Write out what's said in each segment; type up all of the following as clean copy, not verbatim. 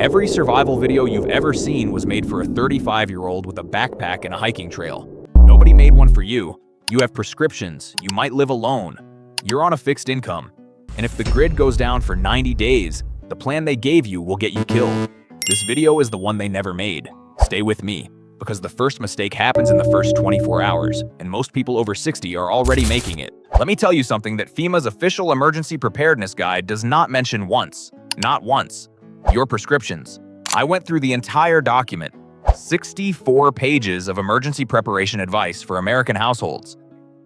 Every survival video you've ever seen was made for a 35-year-old with a backpack and a hiking trail. Nobody made one for you. You have prescriptions, you might live alone. You're on a fixed income. And if the grid goes down for 90 days, the plan they gave you will get you killed. This video is the one they never made. Stay with me, because the first mistake happens in the first 24 hours, and most people over 60 are already making it. Let me tell you something that FEMA's official emergency preparedness guide does not mention once. Not once. Your prescriptions. I went through the entire document. 64 pages of emergency preparation advice for American households.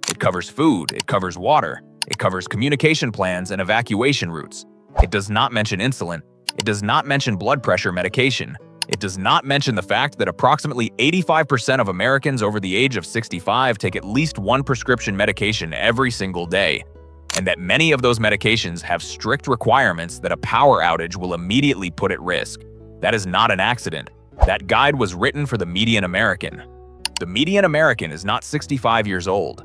It covers food, it covers water, it covers communication plans and evacuation routes. It does not mention insulin. It does not mention blood pressure medication. It does not mention the fact that approximately 85% of Americans over the age of 65 take at least one prescription medication every single day, and that many of those medications have strict requirements that a power outage will immediately put at risk. That is not an accident. That guide was written for the median American. The median American is not 65 years old,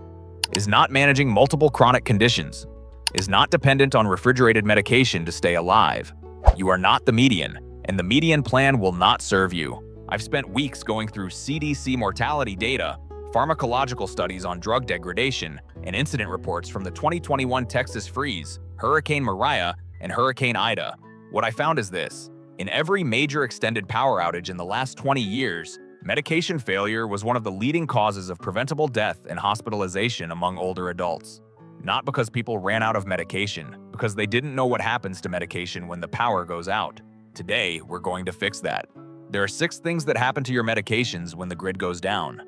is not managing multiple chronic conditions, is not dependent on refrigerated medication to stay alive. You are not the median, and the median plan will not serve you. I've spent weeks going through CDC mortality data, pharmacological studies on drug degradation, and incident reports from the 2021 Texas freeze, Hurricane Maria, and Hurricane Ida. What I found is this. In every major extended power outage in the last 20 years, medication failure was one of the leading causes of preventable death and hospitalization among older adults. Not because people ran out of medication, because they didn't know what happens to medication when the power goes out. Today, we're going to fix that. There are 6 things that happen to your medications when the grid goes down.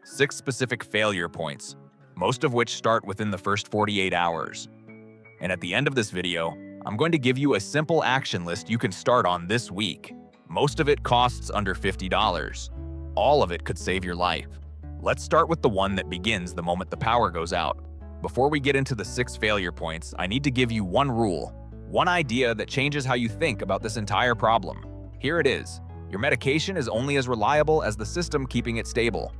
6 specific failure points, most of which start within the first 48 hours. And at the end of this video, I'm going to give you a simple action list you can start on this week. Most of it costs under $50. All of it could save your life. Let's start with the one that begins the moment the power goes out. Before we get into the 6 failure points, I need to give you one rule, one idea that changes how you think about this entire problem. Here it is. Your medication is only as reliable as the system keeping it stable.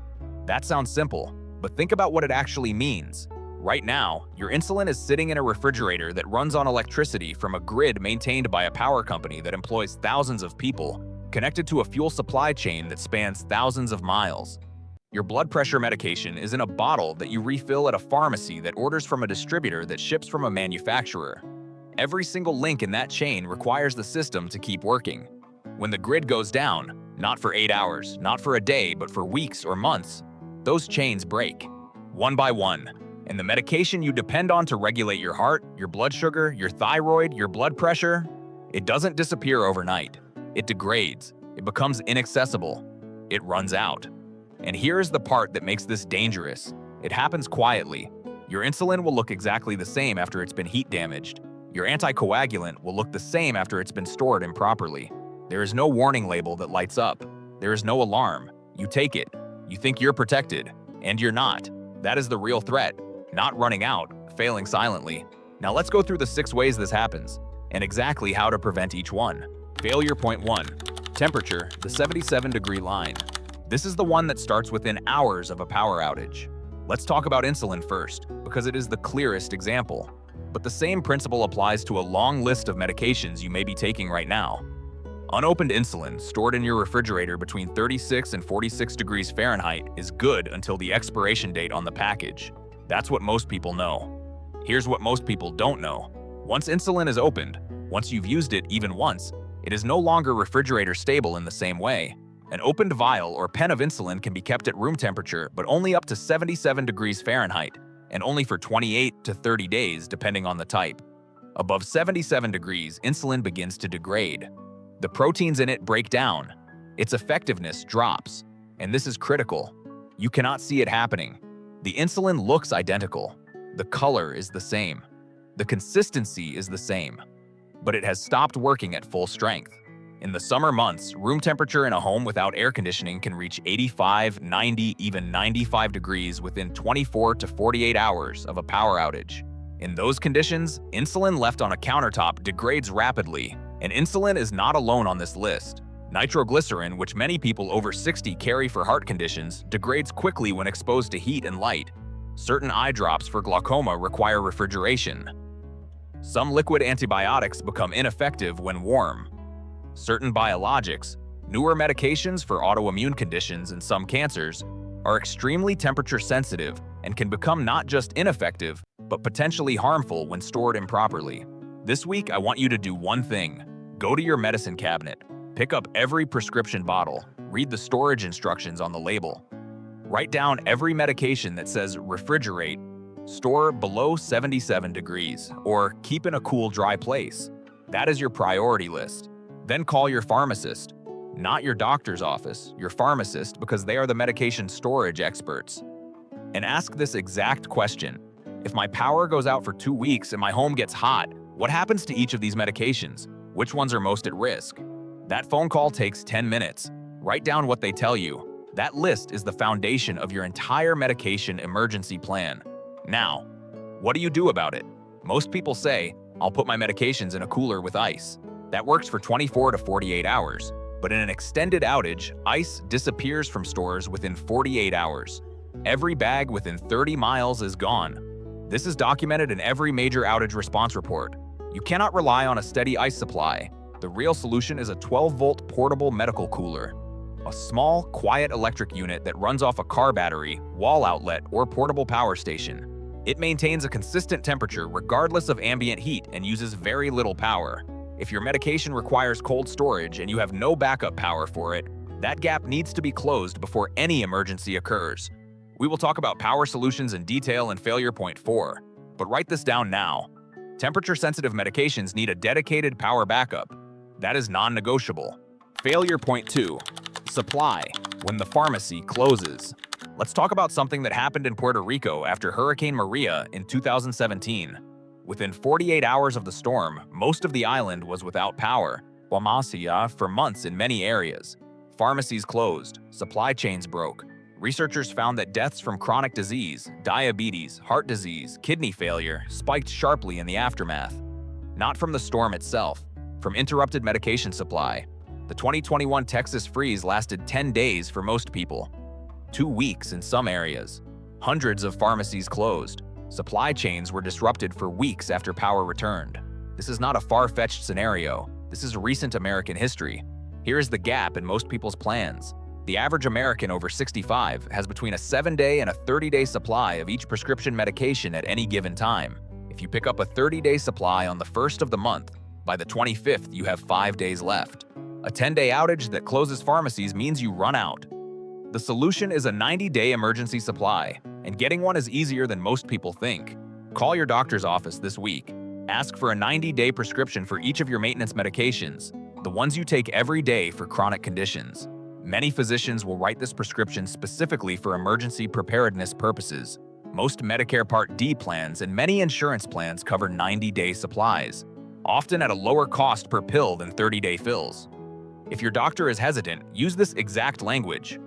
That sounds simple, but think about what it actually means. Right now, your insulin is sitting in a refrigerator that runs on electricity from a grid maintained by a power company that employs thousands of people, connected to a fuel supply chain that spans thousands of miles. Your blood pressure medication is in a bottle that you refill at a pharmacy that orders from a distributor that ships from a manufacturer. Every single link in that chain requires the system to keep working. When the grid goes down, not for 8 hours, not for a day, but for weeks or months, those chains break, one by one, and the medication you depend on to regulate your heart, your blood sugar, your thyroid, your blood pressure, it doesn't disappear overnight. It degrades, it becomes inaccessible, it runs out. And here's the part that makes this dangerous. It happens quietly. Your insulin will look exactly the same after it's been heat damaged. Your anticoagulant will look the same after it's been stored improperly. There is no warning label that lights up. There is no alarm. You take it. You think you're protected, and you're not. That is the real threat. Not running out, failing silently. Now let's go through the 6 ways this happens, and exactly how to prevent each one. Failure point 1. Temperature, the 77-degree line. This is the one that starts within hours of a power outage. Let's talk about insulin first, because it is the clearest example. But the same principle applies to a long list of medications you may be taking right now. Unopened insulin, stored in your refrigerator between 36 and 46 degrees Fahrenheit, is good until the expiration date on the package. That's what most people know. Here's what most people don't know. Once insulin is opened, once you've used it even once, it is no longer refrigerator stable in the same way. An opened vial or pen of insulin can be kept at room temperature, but only up to 77 degrees Fahrenheit, and only for 28 to 30 days depending on the type. Above 77 degrees, insulin begins to degrade. The proteins in it break down. Its effectiveness drops. And this is critical. You cannot see it happening. The insulin looks identical. The color is the same. The consistency is the same. But it has stopped working at full strength. In the summer months, room temperature in a home without air conditioning can reach 85, 90, even 95 degrees within 24 to 48 hours of a power outage. In those conditions, insulin left on a countertop degrades rapidly, and insulin is not alone on this list. Nitroglycerin, which many people over 60 carry for heart conditions, degrades quickly when exposed to heat and light. Certain eye drops for glaucoma require refrigeration. Some liquid antibiotics become ineffective when warm. certain biologics, newer medications for autoimmune conditions and some cancers, are extremely temperature sensitive and can become not just ineffective, but potentially harmful when stored improperly. This week, I want you to do one thing. Go to your medicine cabinet, pick up every prescription bottle, read the storage instructions on the label. Write down every medication that says refrigerate, store below 77 degrees, or keep in a cool, dry place. That is your priority list. Then call your pharmacist, not your doctor's office, your pharmacist, because they are the medication storage experts. And ask this exact question. If my power goes out for 2 weeks and my home gets hot, what happens to each of these medications? Which ones are most at risk? That phone call takes 10 minutes. Write down what they tell you. That list is the foundation of your entire medication emergency plan. Now, what do you do about it? Most people say, I'll put my medications in a cooler with ice. That works for 24 to 48 hours. But in an extended outage, ice disappears from stores within 48 hours. Every bag within 30 miles is gone. This is documented in every major outage response report. You cannot rely on a steady ice supply. The real solution is a 12-volt portable medical cooler. A small, quiet electric unit that runs off a car battery, wall outlet, or portable power station. It maintains a consistent temperature regardless of ambient heat and uses very little power. If your medication requires cold storage and you have no backup power for it, that gap needs to be closed before any emergency occurs. We will talk about power solutions in detail in failure point 4, but write this down now. Temperature-sensitive medications need a dedicated power backup. That is non-negotiable. Failure point 2, supply, when the pharmacy closes. Let's talk about something that happened in Puerto Rico after Hurricane Maria in 2017. Within 48 hours of the storm, most of the island was without power, for months in many areas. Pharmacies closed, supply chains broke. Researchers found that deaths from chronic disease, diabetes, heart disease, kidney failure spiked sharply in the aftermath. Not from the storm itself, from interrupted medication supply. The 2021 Texas freeze lasted 10 days for most people. 2 weeks in some areas. Hundreds of pharmacies closed. Supply chains were disrupted for weeks after power returned. This is not a far-fetched scenario. This is recent American history. Here is the gap in most people's plans. The average American over 65 has between a 7-day and a 30-day supply of each prescription medication at any given time. If you pick up a 30-day supply on the 1st of the month, by the 25th you have 5 days left. A 10-day outage that closes pharmacies means you run out. The solution is a 90-day emergency supply, and getting one is easier than most people think. Call your doctor's office this week. Ask for a 90-day prescription for each of your maintenance medications, the ones you take every day for chronic conditions. Many physicians will write this prescription specifically for emergency preparedness purposes. Most Medicare Part D plans and many insurance plans cover 90-day supplies, often at a lower cost per pill than 30-day fills. If your doctor is hesitant, use this exact language.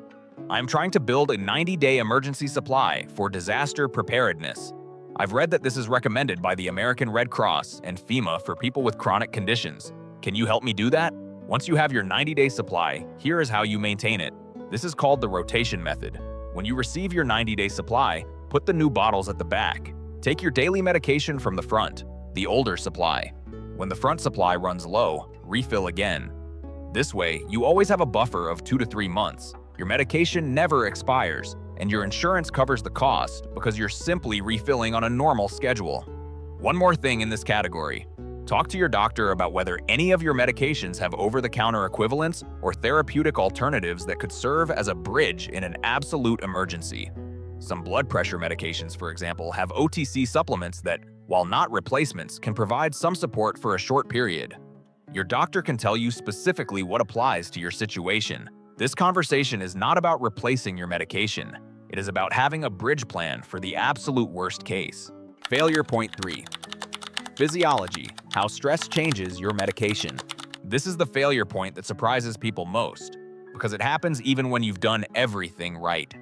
I am trying to build a 90-day emergency supply for disaster preparedness. I've read that this is recommended by the American Red Cross and FEMA for people with chronic conditions. Can you help me do that? Once you have your 90-day supply, here is how you maintain it. This is called the rotation method. When you receive your 90-day supply, put the new bottles at the back. Take your daily medication from the front, the older supply. When the front supply runs low, refill again. This way, you always have a buffer of 2 to 3 months. Your medication never expires, and your insurance covers the cost because you're simply refilling on a normal schedule. One more thing in this category. Talk to your doctor about whether any of your medications have over-the-counter equivalents or therapeutic alternatives that could serve as a bridge in an absolute emergency. Some blood pressure medications, for example, have OTC supplements that, while not replacements, can provide some support for a short period. Your doctor can tell you specifically what applies to your situation. This conversation is not about replacing your medication. It is about having a bridge plan for the absolute worst case. Failure point 3. Physiology, how stress changes your medication. This is the failure point that surprises people most, because it happens even when you've done everything right.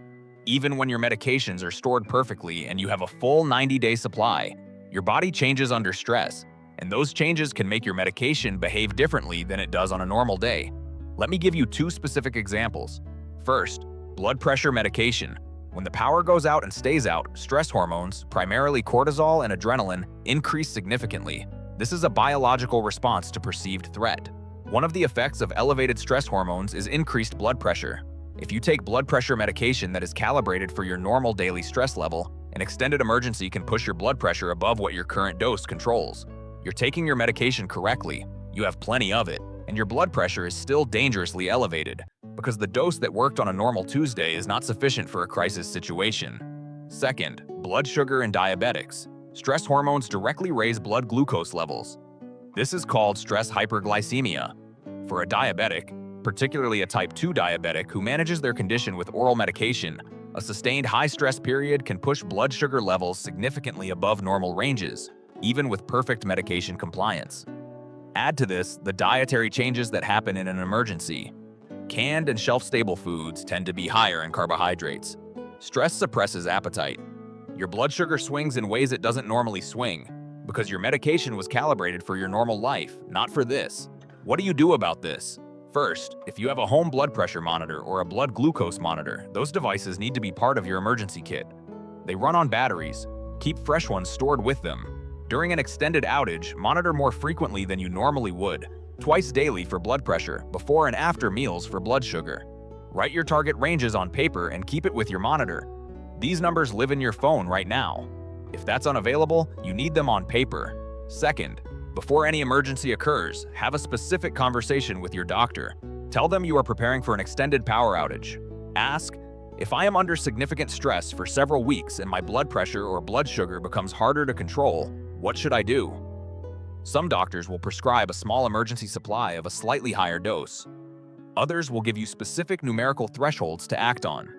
Even when your medications are stored perfectly and you have a full 90-day supply, your body changes under stress, and those changes can make your medication behave differently than it does on a normal day. Let me give you 2 specific examples. First, blood pressure medication. When the power goes out and stays out, stress hormones, primarily cortisol and adrenaline, increase significantly. This is a biological response to perceived threat. One of the effects of elevated stress hormones is increased blood pressure. If you take blood pressure medication that is calibrated for your normal daily stress level, an extended emergency can push your blood pressure above what your current dose controls. You're taking your medication correctly, you have plenty of it, and your blood pressure is still dangerously elevated, because the dose that worked on a normal Tuesday is not sufficient for a crisis situation. Second, blood sugar and diabetics. Stress hormones directly raise blood glucose levels. This is called stress hyperglycemia. For a diabetic, particularly a type 2 diabetic who manages their condition with oral medication, a sustained high-stress period can push blood sugar levels significantly above normal ranges, even with perfect medication compliance. Add to this the dietary changes that happen in an emergency. Canned and shelf-stable foods tend to be higher in carbohydrates. Stress suppresses appetite. Your blood sugar swings in ways it doesn't normally swing, because your medication was calibrated for your normal life, not for this. What do you do about this? First, if you have a home blood pressure monitor or a blood glucose monitor, those devices need to be part of your emergency kit. They run on batteries. Keep fresh ones stored with them. During an extended outage, monitor more frequently than you normally would, twice daily for blood pressure, before and after meals for blood sugar. Write your target ranges on paper and keep it with your monitor. These numbers live in your phone right now. If that's unavailable, you need them on paper. Second, before any emergency occurs, have a specific conversation with your doctor. Tell them you are preparing for an extended power outage. Ask, if I am under significant stress for several weeks and my blood pressure or blood sugar becomes harder to control, what should I do? Some doctors will prescribe a small emergency supply of a slightly higher dose. Others will give you specific numerical thresholds to act on.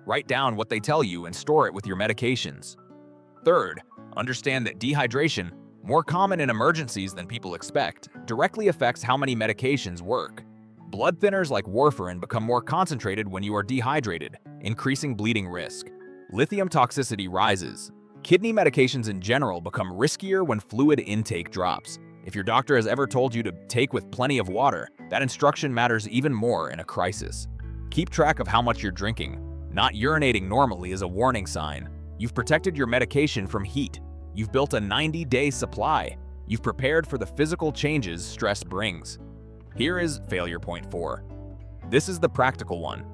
Write down what they tell you and store it with your medications. Third, understand that dehydration, more common in emergencies than people expect, directly affects how many medications work. Blood thinners like warfarin become more concentrated when you are dehydrated, increasing bleeding risk. Lithium toxicity rises. Kidney medications in general become riskier when fluid intake drops. If your doctor has ever told you to take with plenty of water, that instruction matters even more in a crisis. Keep track of how much you're drinking. Not urinating normally is a warning sign. You've protected your medication from heat. You've built a 90-day supply. You've prepared for the physical changes stress brings. Here is failure point 4. This is the practical one,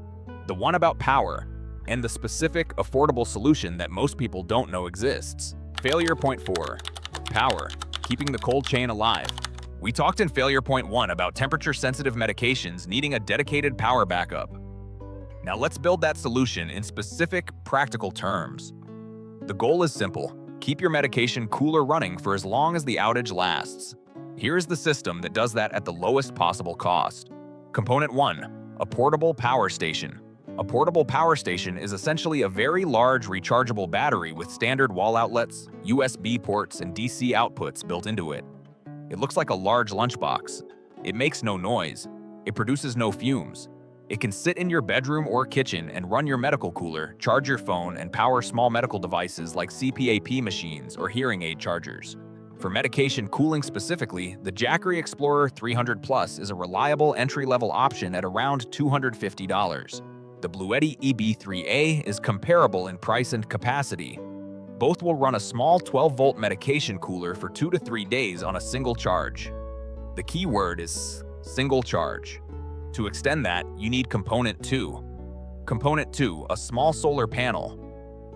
the one about power, and the specific, affordable solution that most people don't know exists. Failure point 4. Power, keeping the cold chain alive. We talked in failure point 1 about temperature-sensitive medications needing a dedicated power backup. Now let's build that solution in specific, practical terms. The goal is simple. Keep your medication cooler running for as long as the outage lasts. Here is the system that does that at the lowest possible cost. Component 1. A portable power station. A portable power station is essentially a very large rechargeable battery with standard wall outlets, USB ports, and DC outputs built into it. It looks like a large lunchbox. It makes no noise. It produces no fumes. It can sit in your bedroom or kitchen and run your medical cooler, charge your phone, and power small medical devices like CPAP machines or hearing aid chargers. For medication cooling specifically, the Jackery Explorer 300 Plus is a reliable entry-level option at around $250. The Bluetti EB3A is comparable in price and capacity. Both will run a small 12-volt medication cooler for 2 to 3 days on a single charge. The key word is single charge. To extend that, you need Component 2. Component 2, a small solar panel.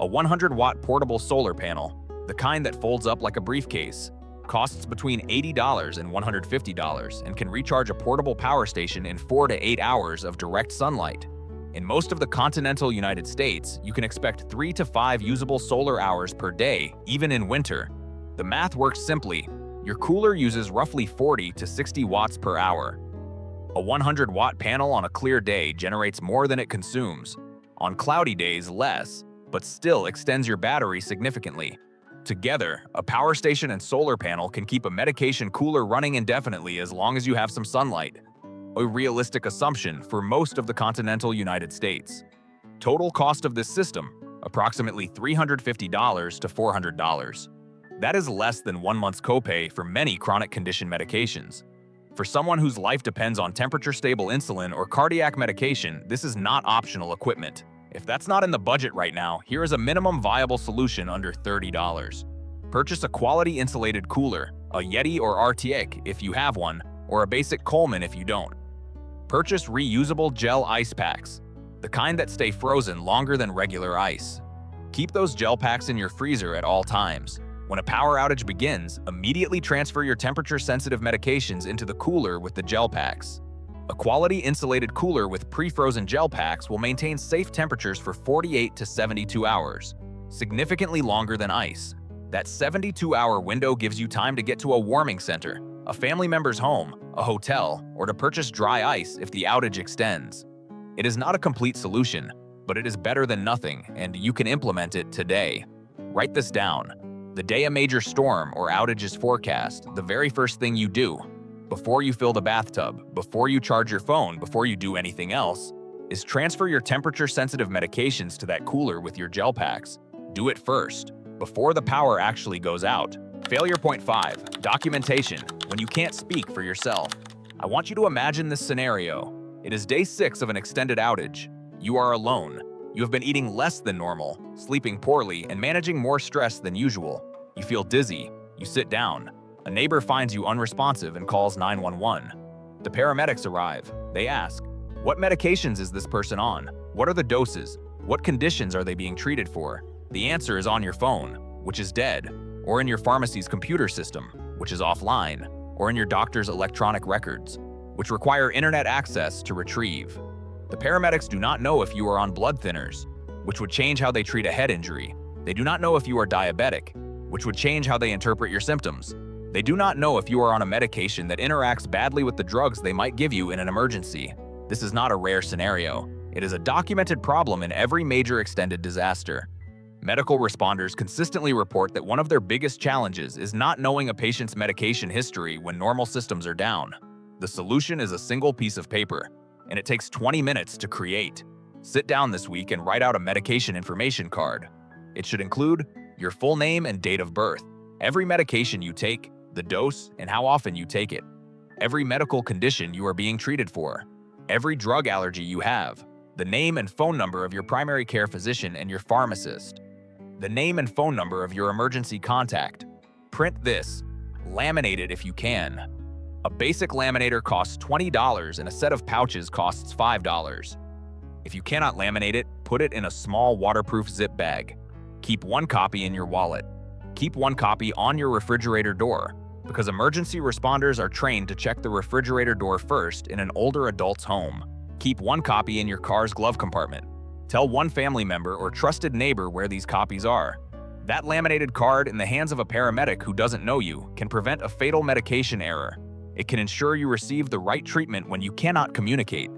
A 100-watt portable solar panel, the kind that folds up like a briefcase, costs between $80 and $150 and can recharge a portable power station in 4 to 8 hours of direct sunlight. In most of the continental United States, you can expect 3 to 5 usable solar hours per day, even in winter. The math works simply. Your cooler uses roughly 40 to 60 watts per hour. A 100-watt panel on a clear day generates more than it consumes. On cloudy days, less, but still extends your battery significantly. Together, a power station and solar panel can keep a medication cooler running indefinitely as long as you have some sunlight. A realistic assumption for most of the continental United States. Total cost of this system, approximately $350 to $400. That is less than 1 month's copay for many chronic condition medications. For someone whose life depends on temperature-stable insulin or cardiac medication, this is not optional equipment. If that's not in the budget right now, here is a minimum viable solution under $30. Purchase a quality insulated cooler, a Yeti or RTX if you have one, or a basic Coleman if you don't. Purchase reusable gel ice packs, the kind that stay frozen longer than regular ice. Keep those gel packs in your freezer at all times. When a power outage begins, immediately transfer your temperature-sensitive medications into the cooler with the gel packs. A quality insulated cooler with pre-frozen gel packs will maintain safe temperatures for 48 to 72 hours, significantly longer than ice. That 72-hour window gives you time to get to a warming center, a family member's home, a hotel, or to purchase dry ice if the outage extends. It is not a complete solution, but it is better than nothing, and you can implement it today. Write this down. The day a major storm or outage is forecast, the very first thing you do, before you fill the bathtub, before you charge your phone, before you do anything else, is transfer your temperature-sensitive medications to that cooler with your gel packs. Do it first, before the power actually goes out. Failure point 5, documentation, when you can't speak for yourself. I want you to imagine this scenario. It is day 6 of an extended outage. You are alone. You have been eating less than normal, sleeping poorly, and managing more stress than usual. You feel dizzy. You sit down. A neighbor finds you unresponsive and calls 911. The paramedics arrive. They ask, what medications is this person on? What are the doses? What conditions are they being treated for? The answer is on your phone, which is dead, or in your pharmacy's computer system, which is offline, or in your doctor's electronic records, which require internet access to retrieve. The paramedics do not know if you are on blood thinners, which would change how they treat a head injury. They do not know if you are diabetic, which would change how they interpret your symptoms. They do not know if you are on a medication that interacts badly with the drugs they might give you in an emergency. This is not a rare scenario. It is a documented problem in every major extended disaster. Medical responders consistently report that one of their biggest challenges is not knowing a patient's medication history when normal systems are down. The solution is a single piece of paper, and it takes 20 minutes to create. Sit down this week and write out a medication information card. It should include your full name and date of birth, every medication you take, the dose, and how often you take it, every medical condition you are being treated for, every drug allergy you have, the name and phone number of your primary care physician and your pharmacist, the name and phone number of your emergency contact. Print this. Laminate it if you can. A basic laminator costs $20 and a set of pouches costs $5. If you cannot laminate it, put it in a small waterproof zip bag. Keep one copy in your wallet. Keep one copy on your refrigerator door, because emergency responders are trained to check the refrigerator door first in an older adult's home. Keep one copy in your car's glove compartment. Tell one family member or trusted neighbor where these copies are. That laminated card in the hands of a paramedic who doesn't know you can prevent a fatal medication error. It can ensure you receive the right treatment when you cannot communicate.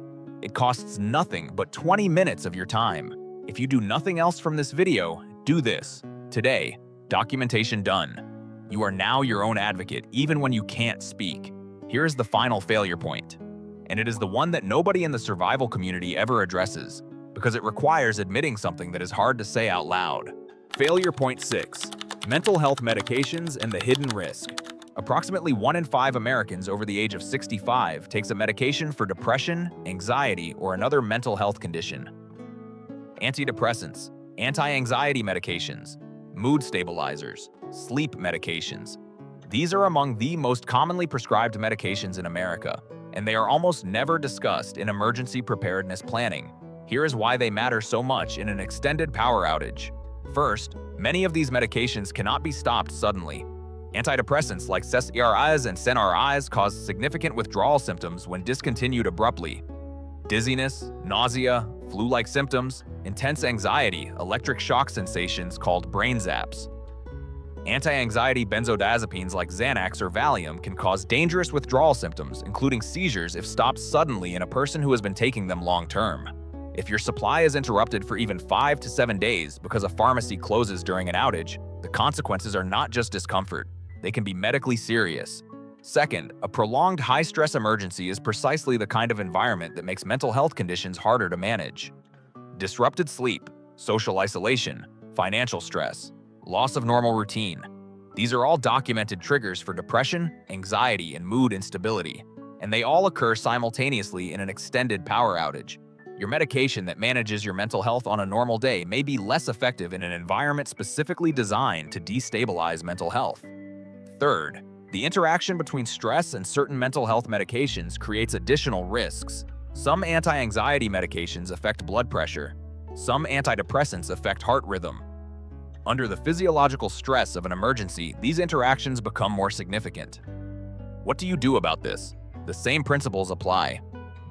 It costs nothing but 20 minutes of your time. If you do nothing else from this video, do this. Today, documentation done. You are now your own advocate, even when you can't speak. Here is the final failure point, and it is the one that nobody in the survival community ever addresses, because it requires admitting something that is hard to say out loud. Failure point 6, mental health medications and the hidden risk. Approximately 1 in 5 Americans over the age of 65 takes a medication for depression, anxiety, or another mental health condition. Antidepressants, anti-anxiety medications, mood stabilizers, sleep medications. These are among the most commonly prescribed medications in America, and they are almost never discussed in emergency preparedness planning. Here is why they matter so much in an extended power outage. First, many of these medications cannot be stopped suddenly. Antidepressants like SSRIs and SNRIs cause significant withdrawal symptoms when discontinued abruptly. Dizziness, nausea, flu-like symptoms, intense anxiety, electric shock sensations called brain zaps. Anti-anxiety benzodiazepines like Xanax or Valium can cause dangerous withdrawal symptoms, including seizures if stopped suddenly in a person who has been taking them long-term. If your supply is interrupted for even 5 to 7 days because a pharmacy closes during an outage, the consequences are not just discomfort. They can be medically serious. Second, a prolonged high-stress emergency is precisely the kind of environment that makes mental health conditions harder to manage. Disrupted sleep, social isolation, financial stress, loss of normal routine. These are all documented triggers for depression, anxiety, and mood instability, and they all occur simultaneously in an extended power outage. Your medication that manages your mental health on a normal day may be less effective in an environment specifically designed to destabilize mental health. Third, The interaction between stress and certain mental health medications creates additional risks. Some anti-anxiety medications affect blood pressure. Some antidepressants affect heart rhythm. Under the physiological stress of an emergency, these interactions become more significant. What do you do about this? The same principles apply.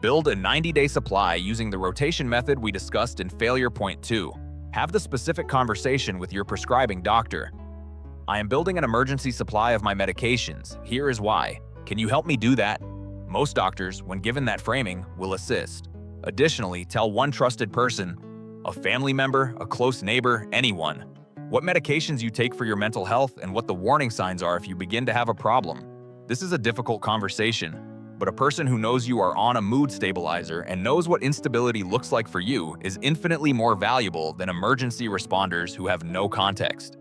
Build a 90-day supply using the rotation method we discussed in Failure Point 2. Have the specific conversation with your prescribing doctor. I am building an emergency supply of my medications. Here is why. Can you help me do that? Most doctors, when given that framing, will assist. Additionally, tell one trusted person, a family member, a close neighbor, anyone, what medications you take for your mental health and what the warning signs are if you begin to have a problem. This is a difficult conversation, but a person who knows you are on a mood stabilizer and knows what instability looks like for you is infinitely more valuable than emergency responders who have no context.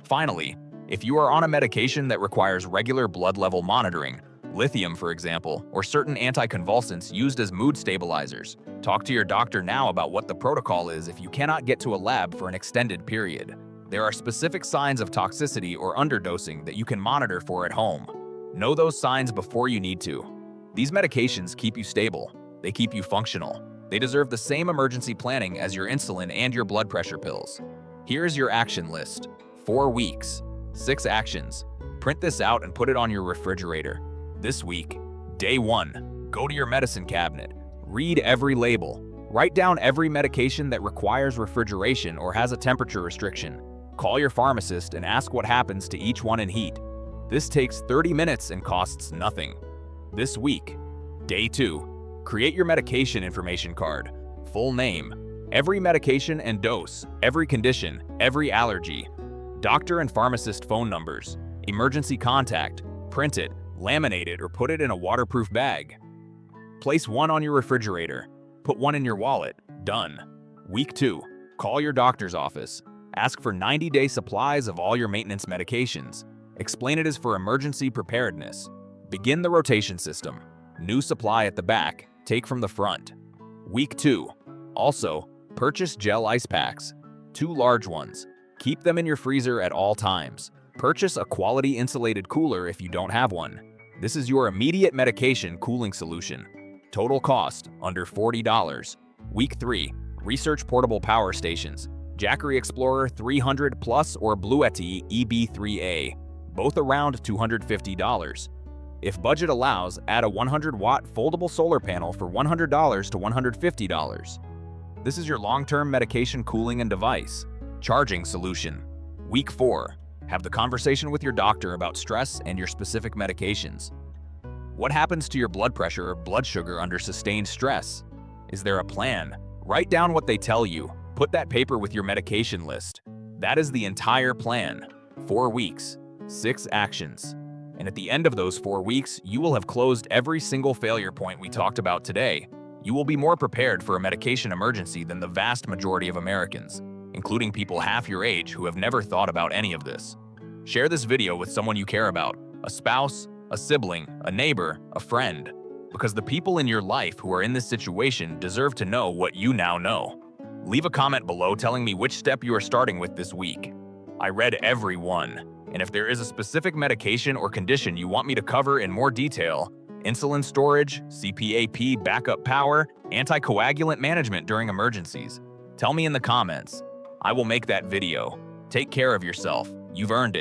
Finally, if you are on a medication that requires regular blood level monitoring, lithium for example, or certain anticonvulsants used as mood stabilizers, talk to your doctor now about what the protocol is if you cannot get to a lab for an extended period. There are specific signs of toxicity or underdosing that you can monitor for at home. Know those signs before you need to. These medications keep you stable. They keep you functional. They deserve the same emergency planning as your insulin and your blood pressure pills. Here's your action list. 4 weeks. 6 actions. Print this out and put it on your refrigerator. This week, Day 1. Go to your medicine cabinet. Read every label. Write down every medication that requires refrigeration or has a temperature restriction. Call your pharmacist and ask what happens to each one in heat. This takes 30 minutes and costs nothing. This week, Day 2. Create your medication information card. Full name, every medication and dose, every condition, every allergy. Doctor and pharmacist phone numbers. Emergency contact. Print it, laminate it, or put it in a waterproof bag. Place one on your refrigerator. Put one in your wallet. Done. Week 2. Call your doctor's office. Ask for 90-day supplies of all your maintenance medications. Explain it as for emergency preparedness. Begin the rotation system. New supply at the back. Take from the front. Week 2. Also, purchase gel ice packs. 2 large ones. Keep them in your freezer at all times. Purchase a quality insulated cooler if you don't have one. This is your immediate medication cooling solution. Total cost, under $40. Week 3. Research portable power stations. Jackery Explorer 300 Plus or Bluetti EB3A. Both around $250. If budget allows, add a 100-watt foldable solar panel for $100 to $150. This is your long-term medication cooling and device. Charging solution. Week 4. Have the conversation with your doctor about stress and your specific medications. What happens to your blood pressure or blood sugar under sustained stress? Is there a plan? Write down what they tell you. Put that paper with your medication list. That is the entire plan. 4 weeks, 6 actions. And at the end of those 4 weeks, you will have closed every single failure point we talked about today. You will be more prepared for a medication emergency than the vast majority of Americans, including people half your age who have never thought about any of this. Share this video with someone you care about, a spouse, a sibling, a neighbor, a friend, because the people in your life who are in this situation deserve to know what you now know. Leave a comment below telling me which step you are starting with this week. I read every one, and if there is a specific medication or condition you want me to cover in more detail, insulin storage, CPAP backup power, anticoagulant management during emergencies, tell me in the comments. I will make that video. Take care of yourself. You've earned it.